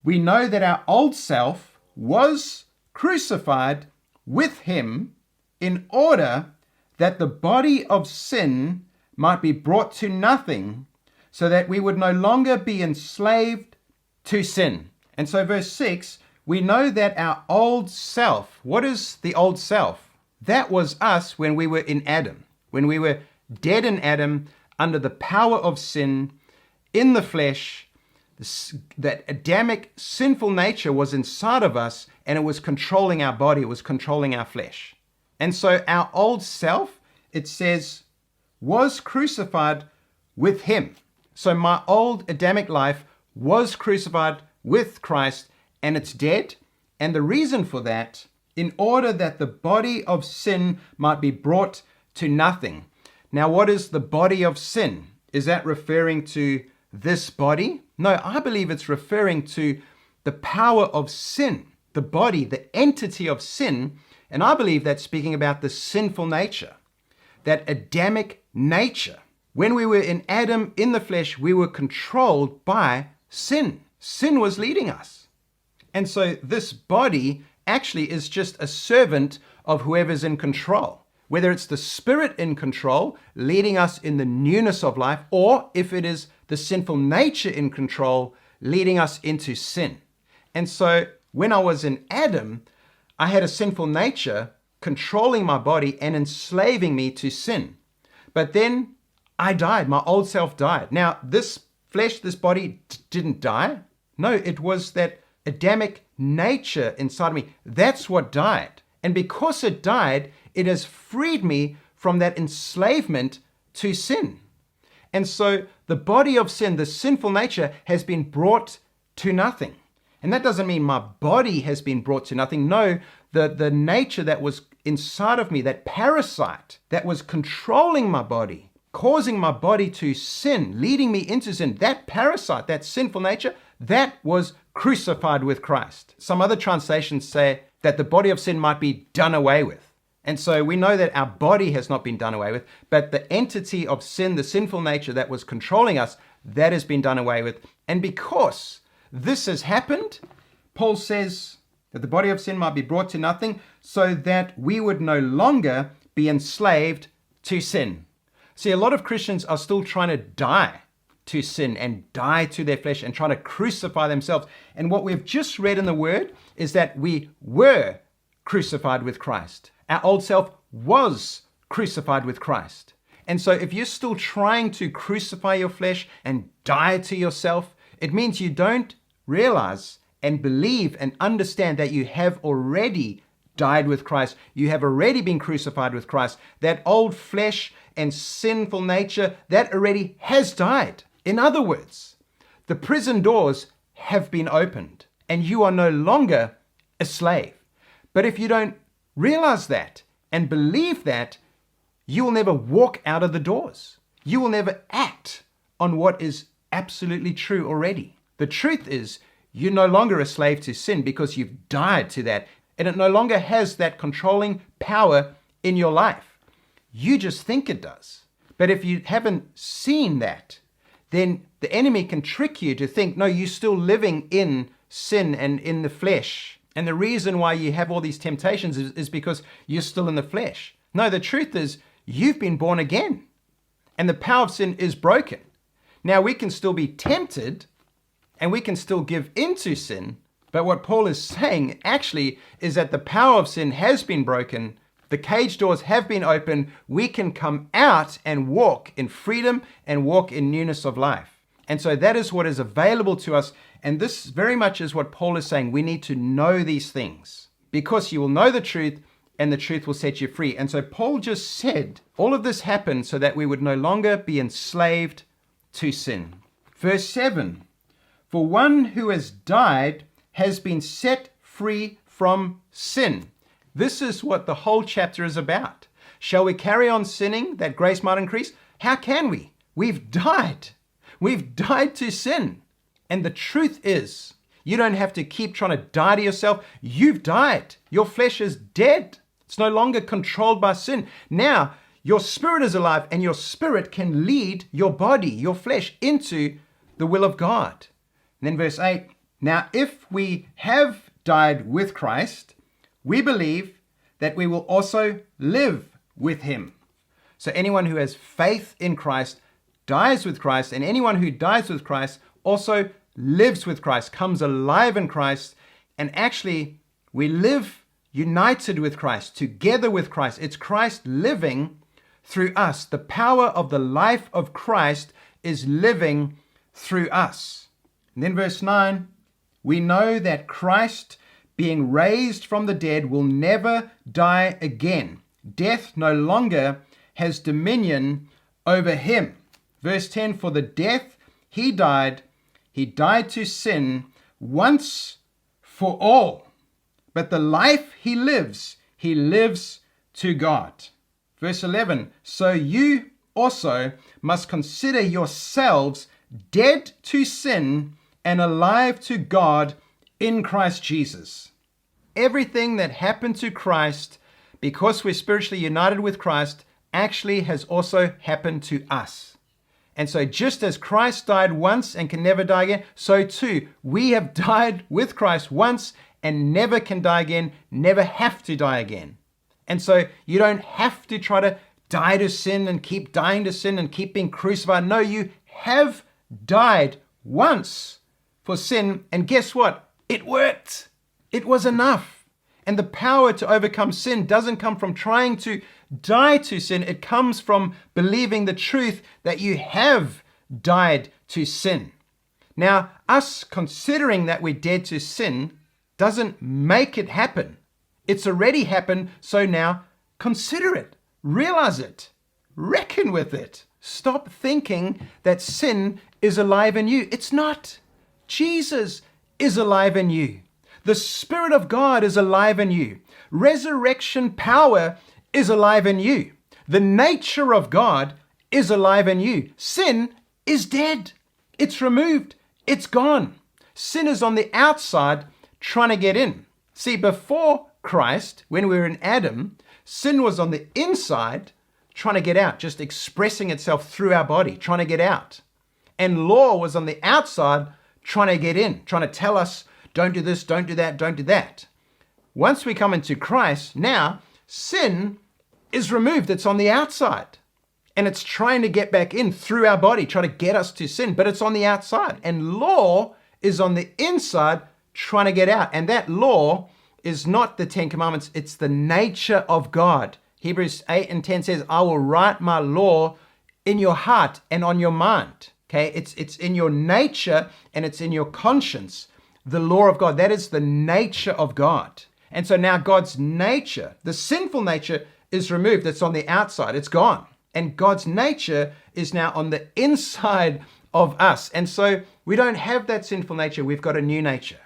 we know that our old self was crucified with him in order that the body of sin might be brought to nothing, so that we would no longer be enslaved to sin. And so verse 6, we know that our old self, what is the old self? That was us when we were in Adam, when we were dead in Adam under the power of sin in the flesh. That Adamic sinful nature was inside of us, and it was controlling our body, it was controlling our flesh. And so our old self, it says, was crucified with him. So my old Adamic life was crucified with Christ, and it's dead. And the reason for that, in order that the body of sin might be brought to nothing. Now, what is the body of sin? Is that referring to this body? No, I believe it's referring to the power of sin, the body, the entity of sin. And I believe that's speaking about the sinful nature, that Adamic nature. When we were in Adam in the flesh, we were controlled by sin. Sin was leading us. And so this body actually is just a servant of whoever's in control. Whether it's the Spirit in control, leading us in the newness of life, or if it is the sinful nature in control, leading us into sin. And so when I was in Adam, I had a sinful nature controlling my body and enslaving me to sin. But then I died. My old self died. Now, this flesh, this body didn't die. No, it was that Adamic nature inside of me. That's what died. And because it died, it has freed me from that enslavement to sin. And so the body of sin, the sinful nature, has been brought to nothing. And that doesn't mean my body has been brought to nothing. No, the nature that was inside of me, that parasite that was controlling my body, causing my body to sin, leading me into sin, that parasite, that sinful nature, that was crucified with Christ. Some other translations say that the body of sin might be done away with. And so we know that our body has not been done away with, but the entity of sin, the sinful nature that was controlling us, that has been done away with. And because this has happened, Paul says that the body of sin might be brought to nothing, so that we would no longer be enslaved to sin. See, a lot of Christians are still trying to die to sin and die to their flesh and trying to crucify themselves. And what we've just read in the Word is that we were crucified with Christ. Our old self was crucified with Christ. And so if you're still trying to crucify your flesh and die to yourself, it means you don't realize and believe and understand that you have already died with Christ. You have already been crucified with Christ. That old flesh and sinful nature, that already has died. In other words, the prison doors have been opened and you are no longer a slave. But if you don't realize that and believe that, you will never walk out of the doors. You will never act on what is absolutely true already. The truth is, you're no longer a slave to sin because you've died to that, and it no longer has that controlling power in your life. You just think it does. But if you haven't seen that, then the enemy can trick you to think, no, you're still living in sin and in the flesh. And the reason why you have all these temptations is because you're still in the flesh. No, the truth is, you've been born again, and the power of sin is broken. Now, we can still be tempted, and we can still give into sin, but what Paul is saying actually is that the power of sin has been broken, the cage doors have been opened, we can come out and walk in freedom and walk in newness of life. And so that is what is available to us, and this very much is what Paul is saying. We need to know these things, because you will know the truth, and the truth will set you free. And so Paul just said, all of this happened so that we would no longer be enslaved to sin. Verse 7, for one who has died has been set free from sin. This is what the whole chapter is about. Shall we carry on sinning that grace might increase? How can we? We've died. We've died to sin. And the truth is, you don't have to keep trying to die to yourself. You've died. Your flesh is dead. It's no longer controlled by sin. Now, your spirit is alive, and your spirit can lead your body, your flesh, into the will of God. And then verse 8, Now, if we have died with Christ, we believe that we will also live with him. So anyone who has faith in Christ dies with Christ, and anyone who dies with Christ also lives with Christ, comes alive in Christ, and actually we live united with Christ, together with Christ. It's Christ living through us. The power of the life of Christ is living through us. And then verse 9, we know that Christ, being raised from the dead, will never die again. Death no longer has dominion over him. Verse 10, for the death he died to sin once for all. But the life he lives to God. Verse 11, so you also must consider yourselves dead to sin and alive to God in Christ Jesus. Everything that happened to Christ, because we're spiritually united with Christ, actually has also happened to us. And so just as Christ died once and can never die again, so too we have died with Christ once and never can die again, never have to die again. And so you don't have to try to die to sin and keep dying to sin and keep being crucified. No, you have died once for sin, and guess what? It worked. It was enough. And the power to overcome sin doesn't come from trying to die to sin. It comes from believing the truth that you have died to sin. Now, us considering that we're dead to sin doesn't make it happen. It's already happened, so now consider it, realize it, reckon with it. Stop thinking that sin is alive in you. It's not. Jesus is alive in you. The Spirit of God is alive in you. Resurrection power is alive in you. The nature of God is alive in you. Sin is dead. It's removed. It's gone. Sin is on the outside trying to get in. See, before Christ, when we were in Adam, sin was on the inside trying to get out, just expressing itself through our body, trying to get out. And law was on the outside trying to get in, trying to tell us, don't do this, don't do that, don't do that. Once we come into Christ, now sin is removed. It's on the outside. And it's trying to get back in through our body, trying to get us to sin, but it's on the outside. And law is on the inside trying to get out. And that law is not the 10 Commandments, it's the nature of God. Hebrews 8 and 10 says, I will write my law in your heart and on your mind. Okay, it's in your nature and it's in your conscience. The law of God, that is the nature of God. And so now God's nature, the sinful nature, is removed. It's on the outside, it's gone. And God's nature is now on the inside of us. And so we don't have that sinful nature, we've got a new nature.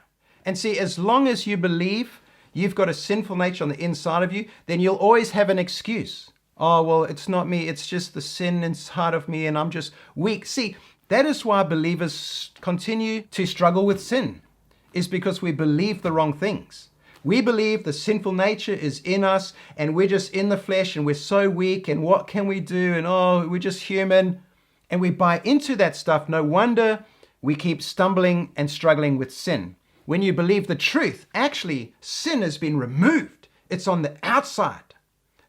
And see, as long as you believe you've got a sinful nature on the inside of you, then you'll always have an excuse. Oh, well, it's not me, it's just the sin inside of me and I'm just weak. See, that is why believers continue to struggle with sin, is because we believe the wrong things. We believe the sinful nature is in us and we're just in the flesh and we're so weak and what can we do? And oh, we're just human. And we buy into that stuff. No wonder we keep stumbling and struggling with sin. When you believe the truth, actually sin has been removed. It's on the outside.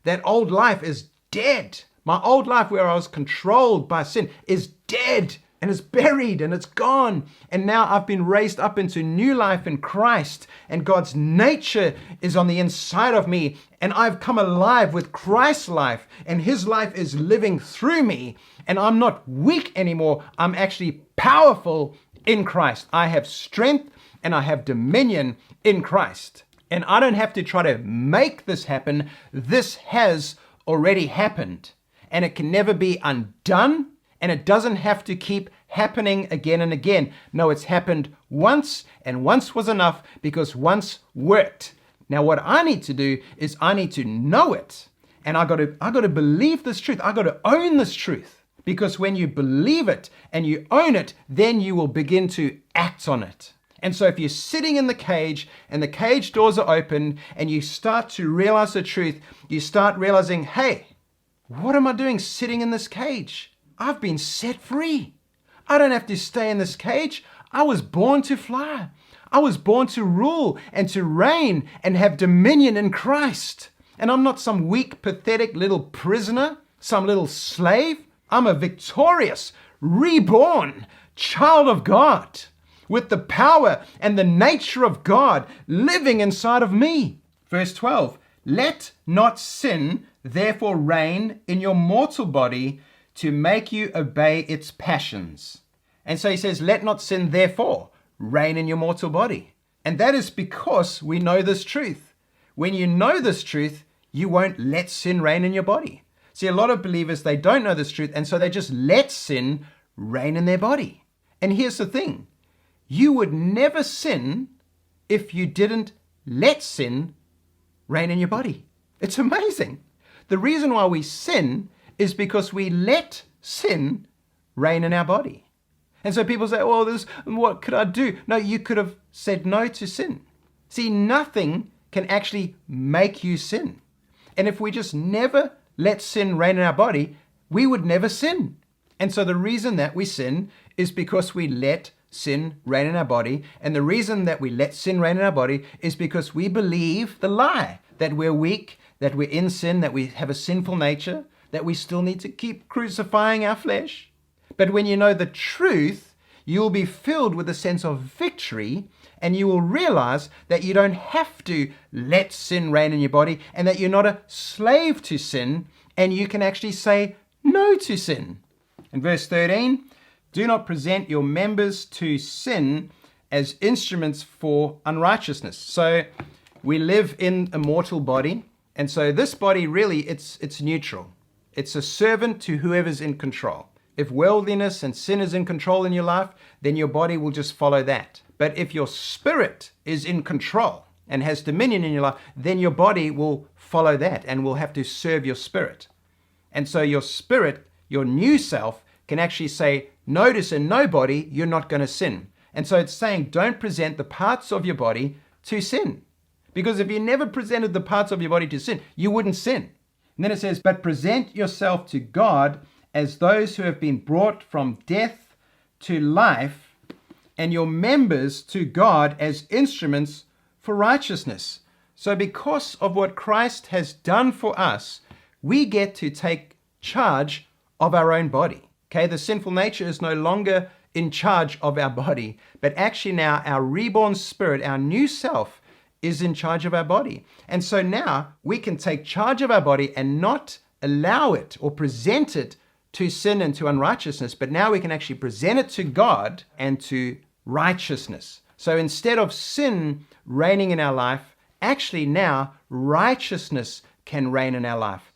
That old life is dead. My old life where I was controlled by sin is dead. And it's buried and it's gone. And now I've been raised up into new life in Christ. And God's nature is on the inside of me. And I've come alive with Christ's life. And his life is living through me. And I'm not weak anymore. I'm actually powerful in Christ. I have strength and I have dominion in Christ. And I don't have to try to make this happen. This has already happened. And it can never be undone. And it doesn't have to keep happening again and again. No, it's happened once, and once was enough because once worked. Now, what I need to do is I need to know it. And I got to believe this truth. I got to own this truth. Because when you believe it and you own it, then you will begin to act on it. And so if you're sitting in the cage and the cage doors are open and you start to realize the truth, you start realizing, hey, what am I doing sitting in this cage? I've been set free. I don't have to stay in this cage. I was born to fly. I was born to rule and to reign and have dominion in Christ. And I'm not some weak, pathetic little prisoner, some little slave. I'm a victorious, reborn child of God with the power and the nature of God living inside of me. Verse 12, let not sin therefore reign in your mortal body to make you obey its passions. And so he says, let not sin therefore reign in your mortal body. And that is because we know this truth. When you know this truth, you won't let sin reign in your body. See, a lot of believers, they don't know this truth, and so they just let sin reign in their body. And here's the thing. You would never sin if you didn't let sin reign in your body. It's amazing. The reason why we sin is because we let sin reign in our body. And so people say, oh, what could I do? No, you could have said no to sin. See, nothing can actually make you sin. And if we just never let sin reign in our body, we would never sin. And so the reason that we sin is because we let sin reign in our body. And the reason that we let sin reign in our body is because we believe the lie that we're weak, that we're in sin, that we have a sinful nature, that we still need to keep crucifying our flesh. But when you know the truth, you'll be filled with a sense of victory, and you will realize that you don't have to let sin reign in your body, and that you're not a slave to sin, and you can actually say no to sin. In verse 13, do not present your members to sin as instruments for unrighteousness. So we live in a mortal body, and so this body really, it's neutral. It's a servant to whoever's in control. If worldliness and sin is in control in your life, then your body will just follow that. But if your spirit is in control and has dominion in your life, then your body will follow that and will have to serve your spirit. And so your spirit, your new self, can actually say, notice in no body, you're not going to sin. And so it's saying, don't present the parts of your body to sin. Because if you never presented the parts of your body to sin, you wouldn't sin. And then it says, but present yourself to God as those who have been brought from death to life, and your members to God as instruments for righteousness. So because of what Christ has done for us, we get to take charge of our own body. Okay, the sinful nature is no longer in charge of our body, but actually now our reborn spirit, our new self, is in charge of our body. And so now we can take charge of our body and not allow it or present it to sin and to unrighteousness, but now we can actually present it to God and to righteousness. So instead of sin reigning in our life, actually now righteousness can reign in our life.